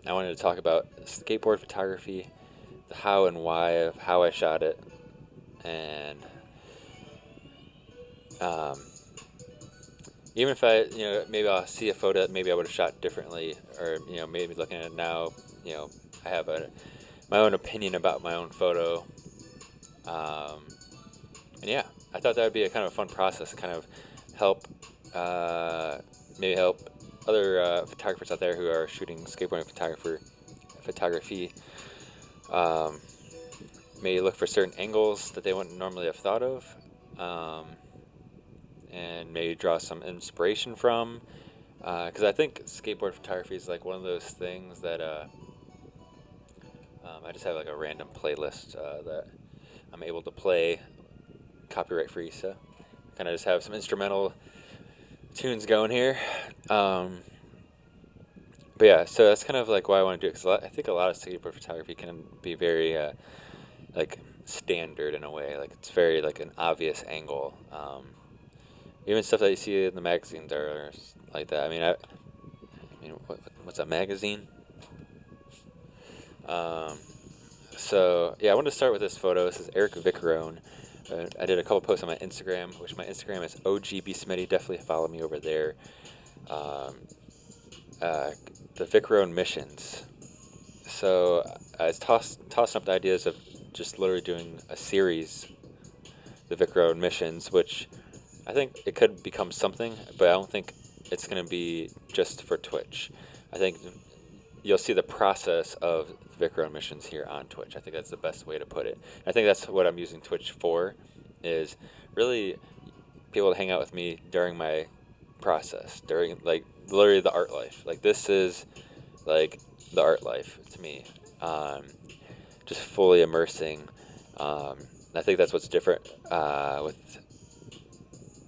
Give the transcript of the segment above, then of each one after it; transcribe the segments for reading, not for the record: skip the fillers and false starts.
I wanted to talk about skateboard photography, the how and why of how I shot it, and um, even if maybe I'll see a photo that maybe I would have shot differently, or maybe looking at it now, you know, I have my own opinion about my own photo, um, and yeah, I thought that would be a kind of a fun process to kind of help, uh, maybe help other photographers out there who are shooting skateboarding photography. Um, Maybe look for certain angles that they wouldn't normally have thought of, um, and maybe draw some inspiration from. Because I think skateboard photography is like one of those things that I just have like a random playlist that I'm able to play copyright free. So kind of just have some instrumental tunes going here. Um, but yeah, so that's kind of like why I want to do it, because I think a lot of skateboard photography can be very like standard in a way. Like it's very like an obvious angle. Even stuff that you see in the magazines are like that. I mean, what's a magazine? Um, so yeah, I wanted to start with this photo. This is Eric Vicarone. I did a couple posts on my Instagram, which my Instagram is OGBSmitty. Definitely follow me over there. Um, the Vicarone missions. So I was tossing up the ideas of just literally doing a series, the Vic Road missions, which I think it could become something, but I don't think it's going to be just for Twitch. I think you'll see the process of Vic Road missions here on Twitch. I think that's the best way to put it. I think that's what I'm using Twitch for, is really people to hang out with me during my process, during like literally the art life. Like this is like the art life to me. Um, just fully immersing. Um, I think that's what's different with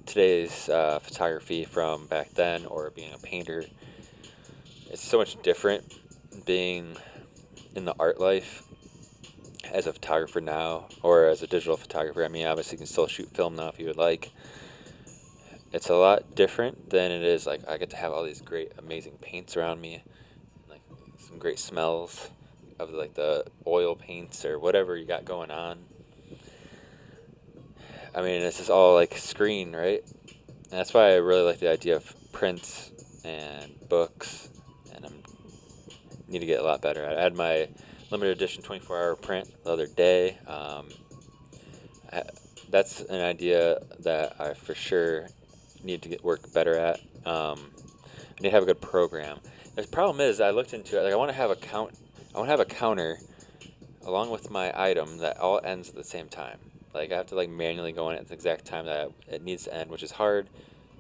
today's photography from back then, or being a painter. It's so much different being in the art life as a photographer now, or as a digital photographer. I mean, obviously, you can still shoot film now if you would like. It's a lot different than it is like I get to have all these great, amazing paints around me, like some great smells of like the oil paints or whatever you got going on. I mean, this is all like screen, right? And that's why I really like the idea of prints and books, and I need to get a lot better. I had my limited edition 24-hour print the other day. I, that's an idea that I for sure need to get work better at. I need to have a good program. The problem is, I looked into it. Like, I want to have a count. I want to have a counter along with my item that all ends at the same time. Like I have to like manually go in at the exact time that it needs to end, which is hard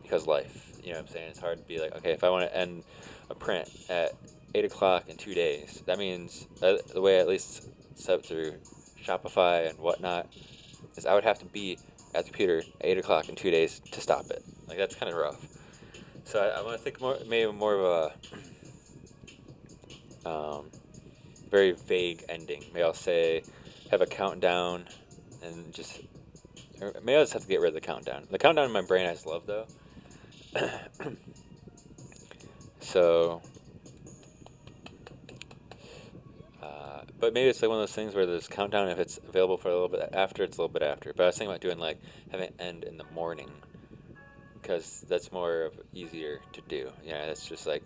because life. You know what I'm saying? It's hard to be like, okay, if I want to end a print at 8 o'clock in 2 days, that means the way I at least set up through Shopify and whatnot is I would have to be at the computer at 8 o'clock in 2 days to stop it. Like that's kind of rough. So I want to think more, maybe more of a very vague ending. Maybe I'll say have a countdown and just, or maybe I'll just have to get rid of the countdown. The countdown in my brain I just love though. So, but maybe it's like one of those things where there's countdown. If it's available for a little bit after, it's a little bit after. But I was thinking about doing like having it end in the morning, because that's more of easier to do. Yeah, that's just like,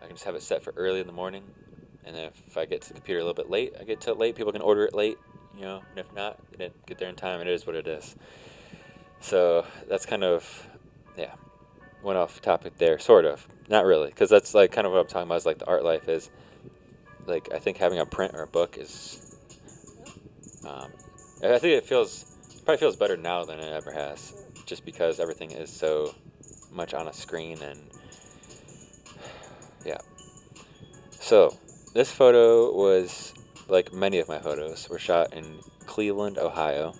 I can just have it set for early in the morning, and then if I get to the computer a little bit late, I get to it late. People can order it late, and if not, they didn't get there in time. It is what it is. So that's kind of, yeah, went off topic there, sort of. Not really, because that's like kind of what I'm talking about. Is like the art life is like I think having a print or a book is. Um, I think probably feels better now than it ever has, just because everything is so much on a screen and yeah. So this photo was, like many of my photos, were shot in Cleveland, Ohio.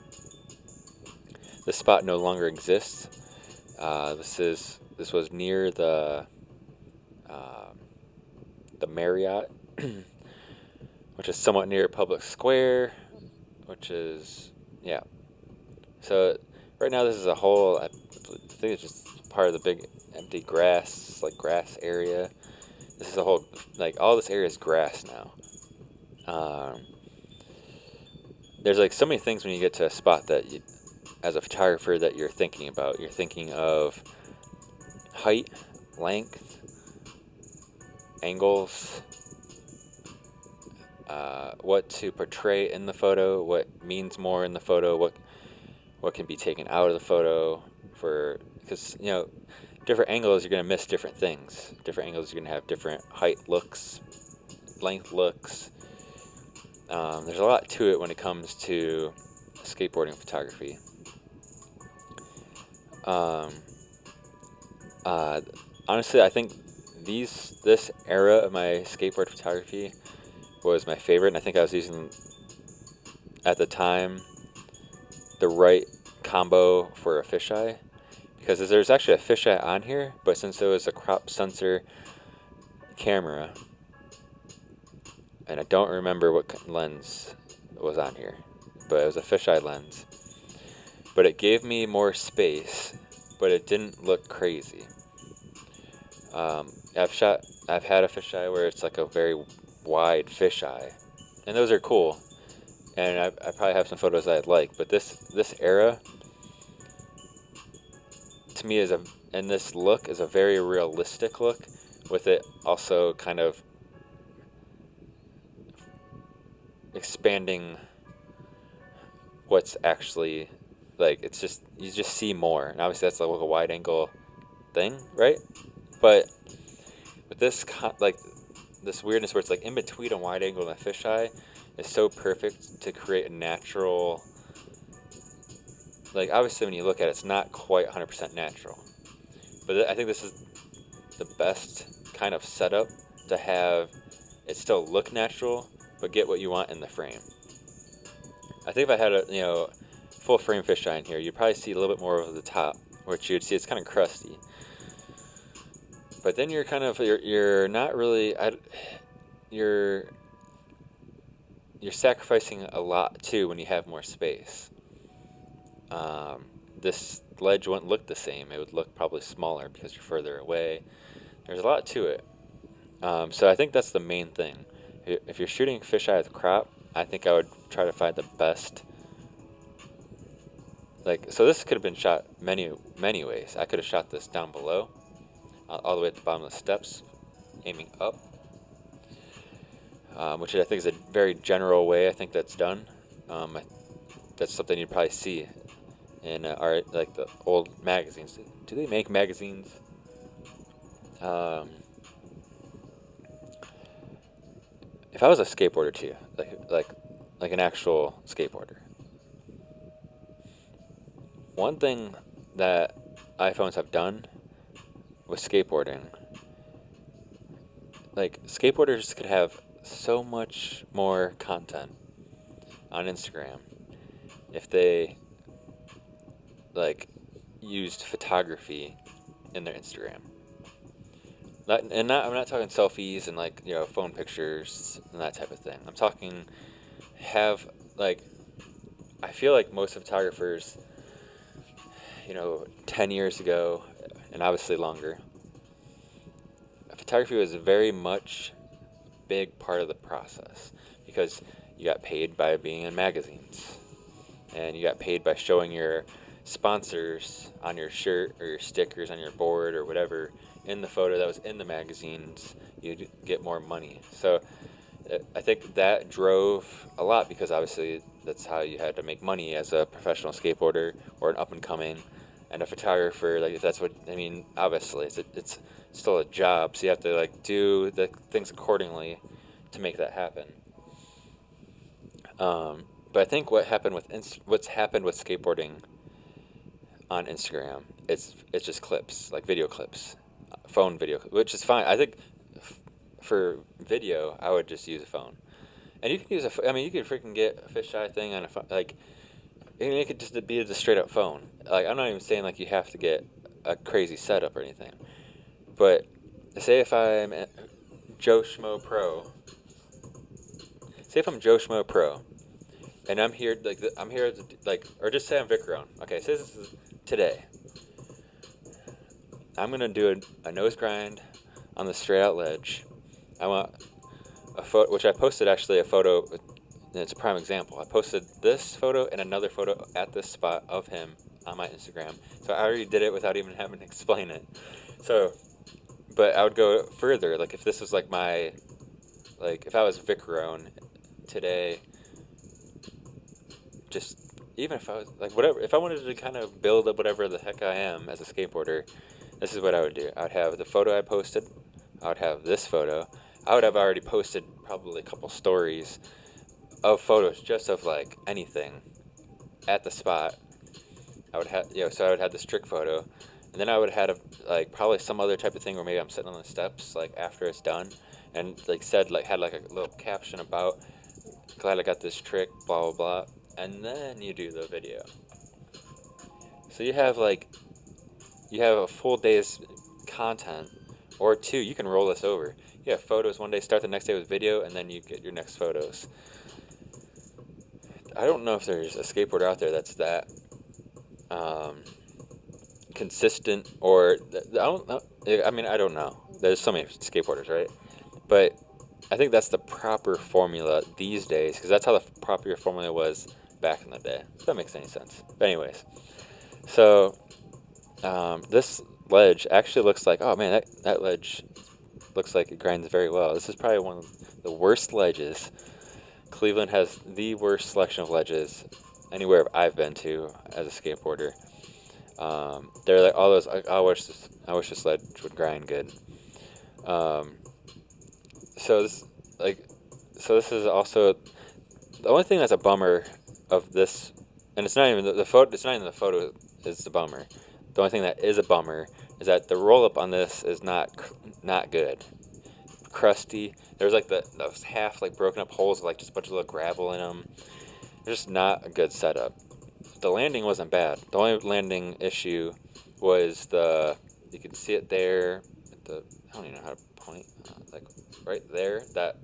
This spot no longer exists. This was near um, the Marriott, which is somewhat near Public Square, which is yeah. So right now this is a whole. I think it's just part of the big empty grass area. this is a whole, like, all this area is grass now. Um, there's like so many things when you get to a spot that you, as a photographer, that you're thinking about. You're thinking of height, length, angles, what to portray in the photo, what means more in the photo, what can be taken out of the photo, for because different angles you're going to miss different things. Different angles you're going to have different height looks, length looks. There's a lot to it when it comes to skateboarding photography. Honestly, I think this era of my skateboard photography was my favorite, and I think I was using, at the time, the right combo for a fisheye, because there's actually a fisheye on here, but since it was a crop sensor camera, and I don't remember what lens was on here, but it was a fisheye lens, but it gave me more space, but it didn't look crazy. I've had a fisheye where it's like a very wide fisheye, and those are cool, and I probably have some photos I'd like, but this era to me and this look is a very realistic look, with it also kind of expanding what's actually, like, it's just, you just see more, and obviously that's like a wide angle thing, right? But with this like this weirdness where it's like in between a wide angle and a fisheye is so perfect to create a natural, like, obviously when you look at it, it's not quite 100% natural, but I think this is the best kind of setup to have it still look natural but get what you want in the frame. I think if I had a full frame fisheye in here, you'd probably see a little bit more of the top, which you'd see it's kind of crusty. But then you're kind of you're not really you're sacrificing a lot too when you have more space. This ledge wouldn't look the same. It would look probably smaller because you're further away. There's a lot to it. So I think that's the main thing. If you're shooting fisheye with crop, I think I would try to find the best. Like, so this could have been shot many ways. I could have shot this down below, all the way at the bottom of the steps, aiming up, which I think is a very general way I think that's done. That's something you'd probably see in art, like the old magazines. Do they make magazines? If I was a skateboarder too, like an actual skateboarder, one thing that iPhones have done with skateboarding, like, skateboarders could have so much more content on Instagram if they like used photography in their Instagram. I'm not talking selfies and like phone pictures and that type of thing. I'm talking I feel like most photographers 10 years ago, and obviously longer, photography was very much a big part of the process, because you got paid by being in magazines, and you got paid by showing your sponsors on your shirt or your stickers on your board or whatever in the photo that was in the magazines. You'd get more money. So I think that drove a lot, because obviously that's how you had to make money as a professional skateboarder or an up and coming, and a photographer. Like, if that's what I mean, obviously it's still a job, so you have to like do the things accordingly to make that happen. But I think what's happened with skateboarding on Instagram, it's just clips, like video clips, phone video, which is fine. I think for video, I would just use a phone, and you can use you could freaking get a fisheye thing on a phone, like, and it could just be a straight up phone. Like, I'm not even saying like you have to get a crazy setup or anything, but say if I'm Joe Schmo Pro, and I'm here or just say I'm Vic Rohn. Okay, say this is today. I'm gonna do a nose grind on the straight out ledge. I want a photo, which I posted actually a photo. It's a prime example. I posted this photo and another photo at this spot of him on my Instagram. So I already did it without even having to explain it. So, but I would go further. Like if this was like my, like if I was Vic Rohn today, just even if I was like whatever, if I wanted to kind of build up whatever the heck I am as a skateboarder, this is what I would do. I would have the photo I posted. I would have this photo. I would have already posted probably a couple stories of photos just of like anything at the spot. I would have, so I would have this trick photo, and then I would have like probably some other type of thing where maybe I'm sitting on the steps like after it's done, and like had like a little caption about glad I got this trick, blah blah blah, and then you do the video. So you have a full day's content, or two. You can roll this over. You have photos one day, start the next day with video, and then you get your next photos. I don't know if there's a skateboarder out there that's that consistent, or I don't know. I mean, I don't know. There's so many skateboarders, right? But I think that's the proper formula these days, because that's how the proper formula was back in the day. If that makes any sense. But anyways, so this ledge actually looks like, oh man, that ledge looks like it grinds very well. This is probably one of the worst ledges. Cleveland has the worst selection of ledges anywhere I've been to as a skateboarder. They're like all those. I wish this ledge would grind good. So this is also the only thing that's a bummer of this, and it's not even the photo. It's not even the photo is the bummer. The only thing that is a bummer is that the roll up on this is not good. Crusty. There's like those half like broken up holes with like just a bunch of little gravel in them. It's just not a good setup. The landing wasn't bad. The only landing issue was you can see it there at I don't even know how to point, like right there, that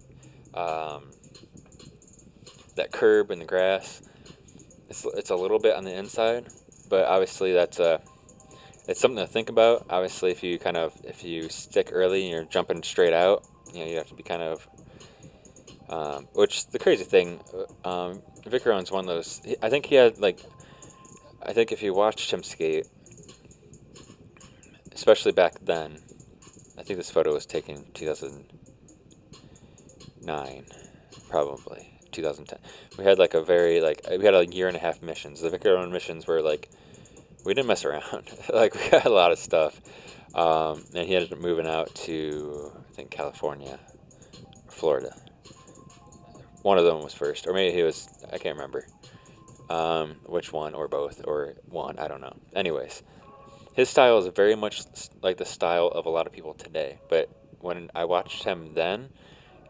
curb in the grass. It's a little bit on the inside, but obviously it's something to think about. Obviously, if you stick early and you're jumping straight out, you have to be kind of, which the crazy thing, Vic Rohn's one of those. I think if you watched him skate, especially back then, I think this photo was taken 2009, probably 2010. We had like we had a year and a half missions. The Vic Rohn missions were like, we didn't mess around. Like we got a lot of stuff. And he ended up moving out to, I think, California, or Florida. One of them was first, or maybe I can't remember which one, or both, or one, I don't know. Anyways, his style is very much like the style of a lot of people today, but when I watched him then,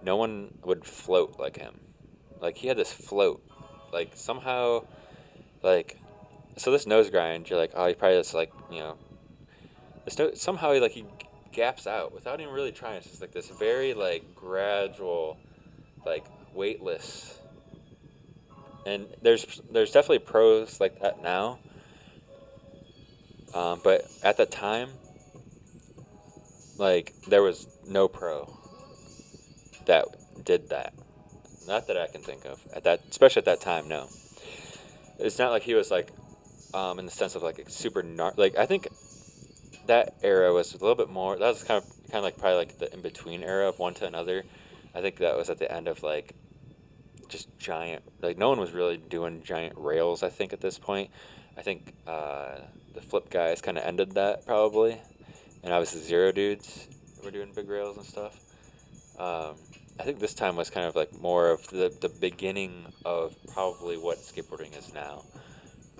no one would float like him. Like, he had this float. Like, somehow, so this nose grind, you're like, oh, he probably just, somehow he gaps out without even really trying. It's just like this very gradual, weightless. And there's definitely pros like that now. But at the time, there was no pro that did that. Not that I can think of especially at that time. No, it's not like he was in the sense of a super I think that era was a little bit more. That was kind of probably the in between era of one to another. I think that was at the end of just giant. No one was really doing giant rails. I think at this point, I think the flip guys kind of ended that probably, and obviously Zero dudes were doing big rails and stuff. I think this time was kind of more of the beginning of probably what skateboarding is now.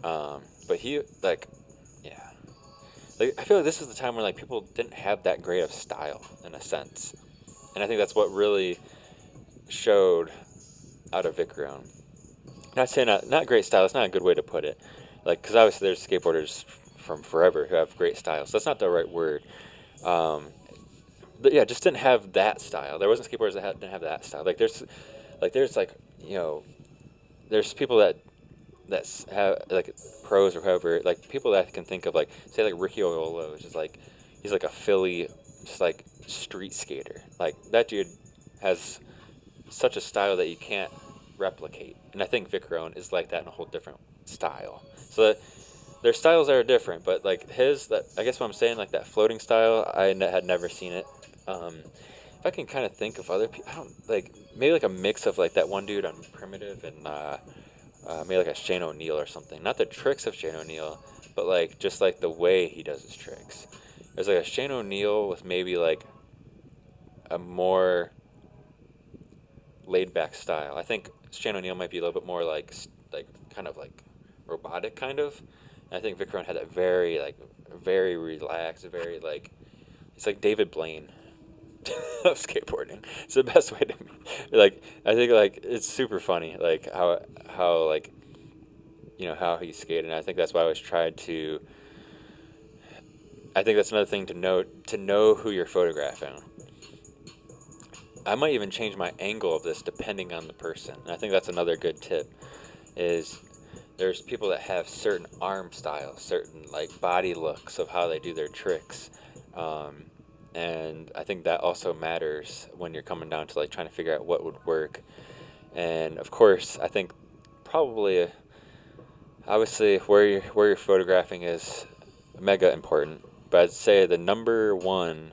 But he yeah. I feel like this is the time where people didn't have that great of style in a sense, and I think that's what really showed out of Vic Rohn. Not saying not great style. It's not a good way to put it. Because obviously there's skateboarders from forever who have great style. So that's not the right word. But yeah, just didn't have that style. There wasn't skateboarders that didn't have that style. There's people that have pros or whoever, people that I can think of, say Ricky Oiolo, which is he's a Philly, just street skater. Like, that dude has such a style that you can't replicate. And I think Vic Rohn is like that in a whole different style. So that their styles are different, but like I guess what I'm saying, like that floating style, had never seen it. If I can kind of think of other people, I don't like maybe like a mix of like that one dude on Primitive and maybe like a Shane O'Neill or something. Not the tricks of Shane O'Neill, but like just like the way he does his tricks. There's like a Shane O'Neill with maybe like a more laid back style. I think Shane O'Neill might be a little bit more like kind of like robotic kind of. And I think Vic Rohn had that very relaxed, very like it's like David Blaine of skateboarding. It's the best way to like. I think like it's super funny like how like how he skated. And I think that's why I always tried to. I think that's another thing to note, to know who you're photographing. I might even change my angle of this depending on the person. And I think that's another good tip is there's people that have certain arm styles, certain like body looks of how they do their tricks. And I think that also matters when you're coming down to like trying to figure out what would work. And of course, I think probably, obviously, where you're photographing is mega important. But I'd say the number one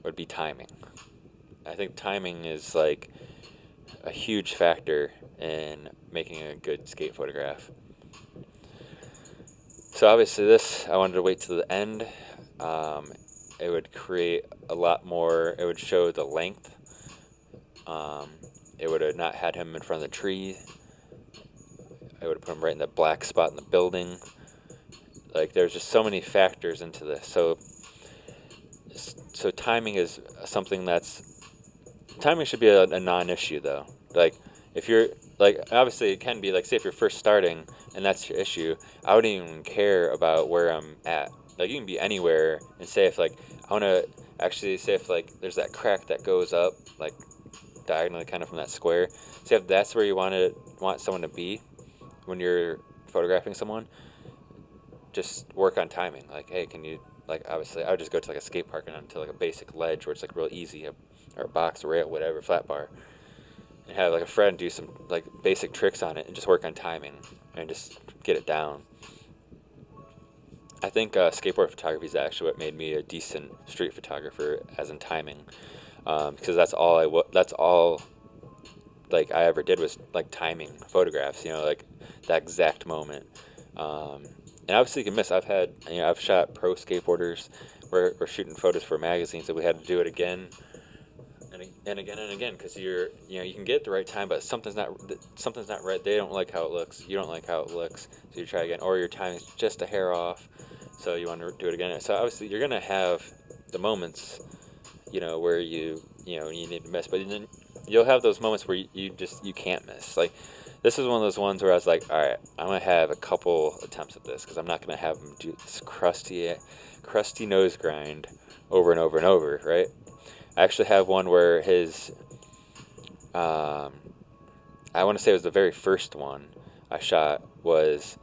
would be timing. I think timing is like a huge factor in making a good skate photograph. So obviously this, I wanted to wait till the end. It would create a lot more, it would show the length. It would have not had him in front of the tree. I would have put him right in the black spot in the building. Like there's just so many factors into this. So timing is something timing should be a non-issue though. Like if you're like, obviously it can be like, say if you're first starting and that's your issue, I wouldn't even care about where I'm at. Like you can be anywhere and say if like, I want to actually say if like there's that crack that goes up like diagonally kind of from that square. See if that's where you want someone to be when you're photographing someone, just work on timing. Like, hey, can you, like, obviously I would just go to like a skate park and onto like a basic ledge where it's like real easy, or a box, or rail, whatever, flat bar, and have like a friend do some like basic tricks on it and just work on timing and just get it down. I think skateboard photography is actually what made me a decent street photographer, as in timing, because that's all like I ever did was like timing photographs, like that exact moment. And obviously you can miss. I've shot pro skateboarders. We're shooting photos for magazines, that we had to do it again and again and again, because you can get it the right time, but something's not right. They don't like how it looks. You don't like how it looks, so you try again, or your timing's just a hair off, so you want to do it again. So obviously you're gonna have the moments, where you need to miss, but then you'll have those moments where you can't miss. Like this is one of those ones where I was like, all right, I'm gonna have a couple attempts at this, because I'm not gonna have him do this crusty nose grind over and over and over, right? I actually have one where his, I want to say it was the very first one I shot, was,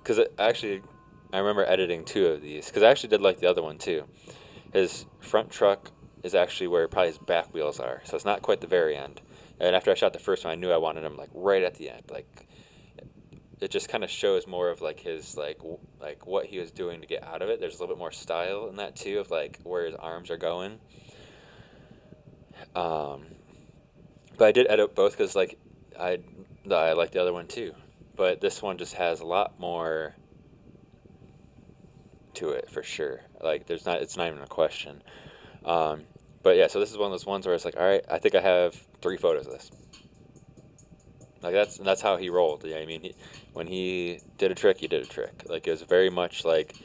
because I remember editing 2 of these, because I actually did like the other one too. His front truck is actually where probably his back wheels are, so it's not quite the very end. And after I shot the first one, I knew I wanted him like right at the end. Like it just kind of shows more of like his like what he was doing to get out of it. There's a little bit more style in that too, of like where his arms are going. But I did edit both because like I like the other one too, but this one just has a lot more to it for sure. Like it's not even a question. But yeah, so this is one of those ones where it's like, all right, I think I have 3 photos of this. Like that's how he rolled. Yeah, I mean, when he did a trick, he did a trick. Like it was very much like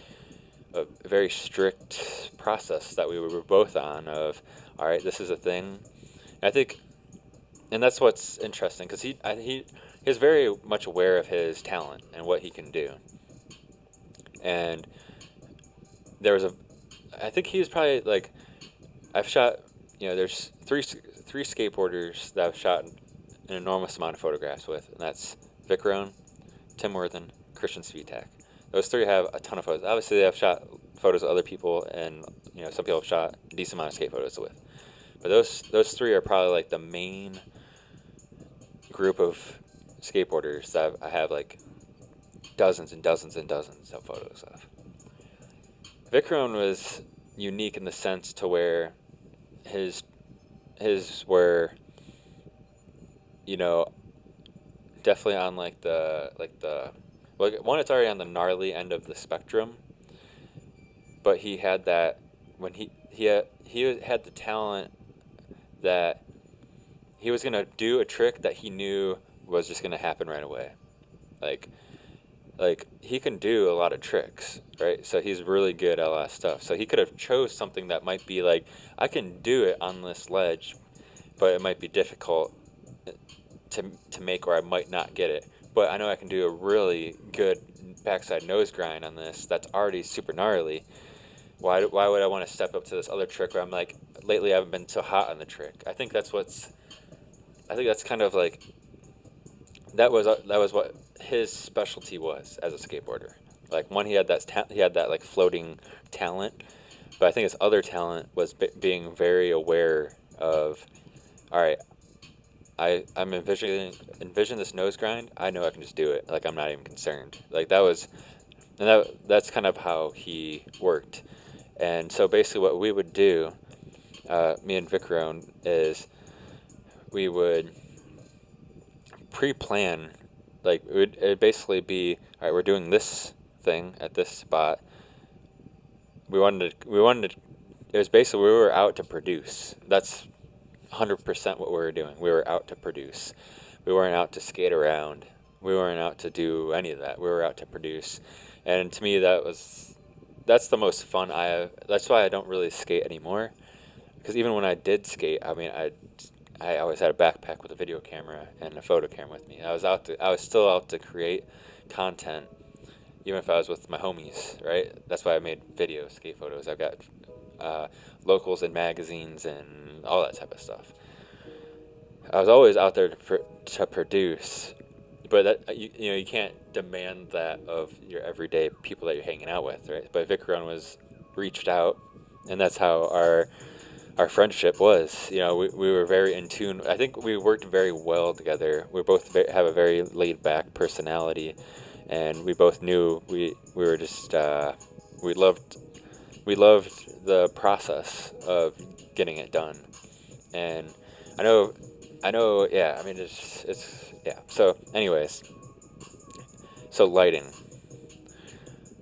a very strict process that we were both on. Of all right, this is a thing. And I think, and that's what's interesting, because he's very much aware of his talent and what he can do. And I think he was probably like, I've shot, there's three skateboarders that I've shot an enormous amount of photographs with, and that's Vic Rohn, Tim Worthen, Christian Svitek. Those 3 have a ton of photos. Obviously, I've shot photos of other people, and some people have shot a decent amount of skate photos with. But those three are probably like the main group of skateboarders that I have like dozens and dozens and dozens of photos of. Vikram was unique in the sense to where his were, definitely on well, one, it's already on the gnarly end of the spectrum, but he had that when he had the talent that he was gonna do a trick that he knew was just gonna happen right away. Like he can do a lot of tricks, right? So he's really good at a lot of stuff. So he could have chose something that might be like, I can do it on this ledge, but it might be difficult to make, or I might not get it. But I know I can do a really good backside nose grind on this that's already super gnarly. Why would I want to step up to this other trick where I'm like, lately I haven't been so hot on the trick? I think that's kind of like, that was what his specialty was as a skateboarder. Like, one, he had that like floating talent, but I think his other talent was being very aware of, all right, I'm envision this nose grind. I know I can just do it. Like, I'm not even concerned. Like, that's kind of how he worked. And so basically what we would do, me and Vikram, is we would pre-plan. Like, it'd basically be, all right, we're doing this thing at this spot. We wanted to, it was basically, we were out to produce. That's 100% what we were doing. We were out to produce. We weren't out to skate around. We weren't out to do any of that. We were out to produce. And to me, that's the most fun that's why I don't really skate anymore. Because even when I did skate, I mean, I always had a backpack with a video camera and a photo camera with me. I was still out to create content, even if I was with my homies, right? That's why I made videos, skate photos. I've got locals in magazines and all that type of stuff. I was always out there to produce, but that you can't demand that of your everyday people that you're hanging out with, right? But Vikram reached out, and that's how our friendship was. We were very in tune. I think we worked very well together. We both have a very laid back personality, and we both knew we were just we loved the process of getting it done. And I know, yeah, I mean, it's yeah. So anyways, so lighting.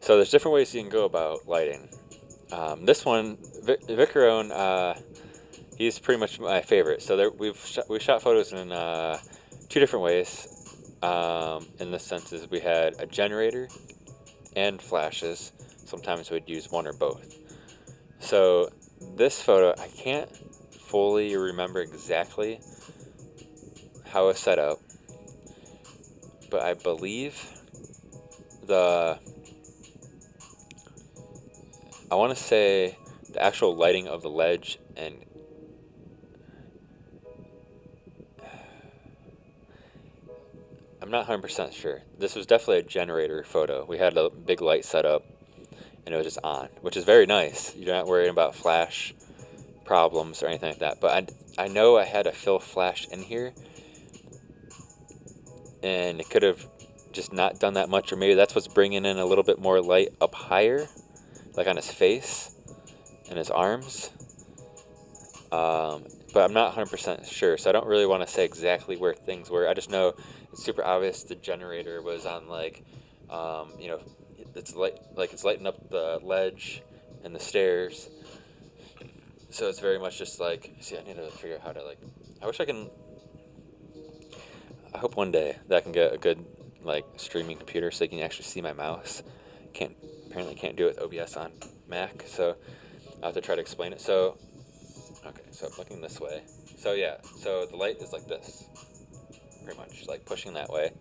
So there's different ways you can go about lighting. This one, Vikram, he's pretty much my favorite. So we've shot photos in two different ways. In the senses, we had a generator and flashes. Sometimes we'd use one or both. So this photo, I can't fully remember exactly how it's set up, but I believe I want to say the actual lighting of the ledge, and I'm not 100% sure. This was definitely a generator photo. We had a big light set up, and it was just on, which is very nice. You're not worrying about flash problems or anything like that. But I know I had a fill flash in here, and it could have just not done that much, or maybe that's what's bringing in a little bit more light up higher, like on his face and his arms. But I'm not 100% sure, so I don't really want to say exactly where things were. I just know it's super obvious the generator was on, like, it's it's lighting up the ledge and the stairs. So it's very much just like, see, I need to figure out how to, like, I hope one day that I can get a good, like, streaming computer so you can actually see my mouse. Apparently can't do it with OBS on Mac, so I'll have to try to explain it. So, okay, so I'm looking this way. So yeah, so the light is like this, pretty much, like pushing that way.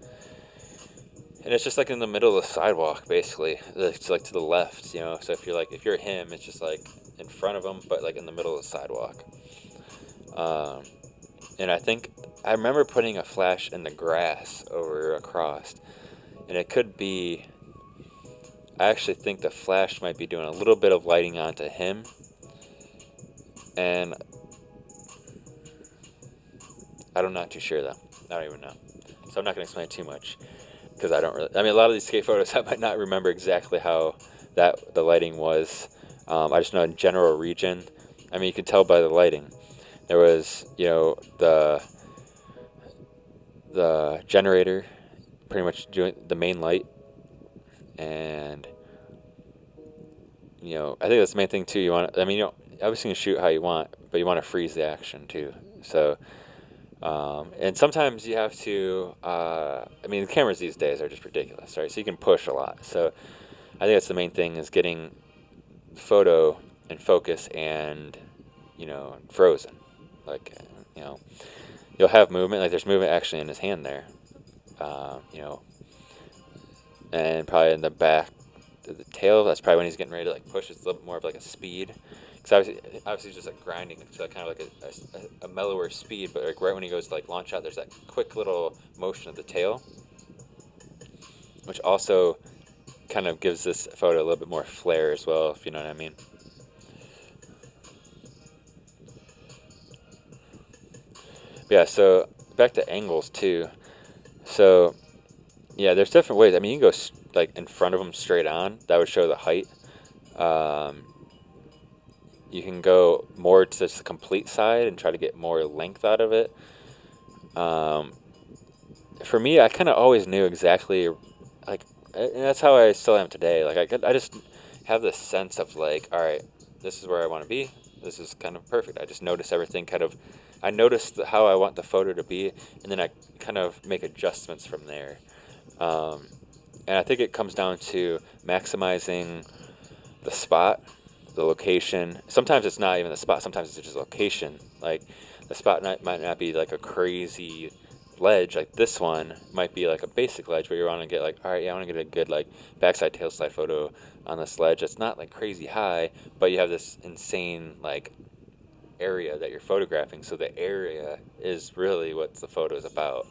And it's just like in the middle of the sidewalk, basically. It's like to the left, so if you're him, it's just like in front of him, but like in the middle of the sidewalk. And I remember putting a flash in the grass over across, and it could be, I actually think the flash might be doing a little bit of lighting onto him, and I'm not too sure though. I don't even know, so I'm not going to explain too much because I don't really. I mean, a lot of these skate photos I might not remember exactly how the lighting was. I just know in general region. I mean, you can tell by the lighting. There was, the generator pretty much doing the main light, and I think that's the main thing too. You want, I mean, obviously you can shoot how you want, but you want to freeze the action too. So, and sometimes you have to. I mean, the cameras these days are just ridiculous, right? So you can push a lot. So I think that's the main thing is getting the photo in focus and frozen. Like you'll have movement. Like there's movement actually in his hand there. And probably in the back of the tail, that's probably when he's getting ready to like push. It's a little bit more of like a speed, because obviously it's just like grinding, so kind of like a mellower speed. But like right when he goes to like launch out, there's that quick little motion of the tail, which also kind of gives this photo a little bit more flair as well, if you know what I mean. Yeah, so back to angles too. So yeah, there's different ways. I mean, you can go like in front of them straight on. That would show the height. You can go more to the complete side and try to get more length out of it. For me, I kind of always knew exactly, like, and that's how I still am today. Like, I just have this sense of like, all right, this is where I want to be. This is kind of perfect. I just notice everything kind of. I notice how I want the photo to be, and then I kind of make adjustments from there. And I think it comes down to maximizing the spot, the location. Sometimes it's not even the spot. Sometimes it's just location. Like the spot might not be like a crazy ledge. Like this one might be like a basic ledge where you want to get like, all right, yeah, I want to get a good like backside tailslide photo on this ledge. It's not like crazy high, but you have this insane like area that you're photographing. So the area is really what the photo is about.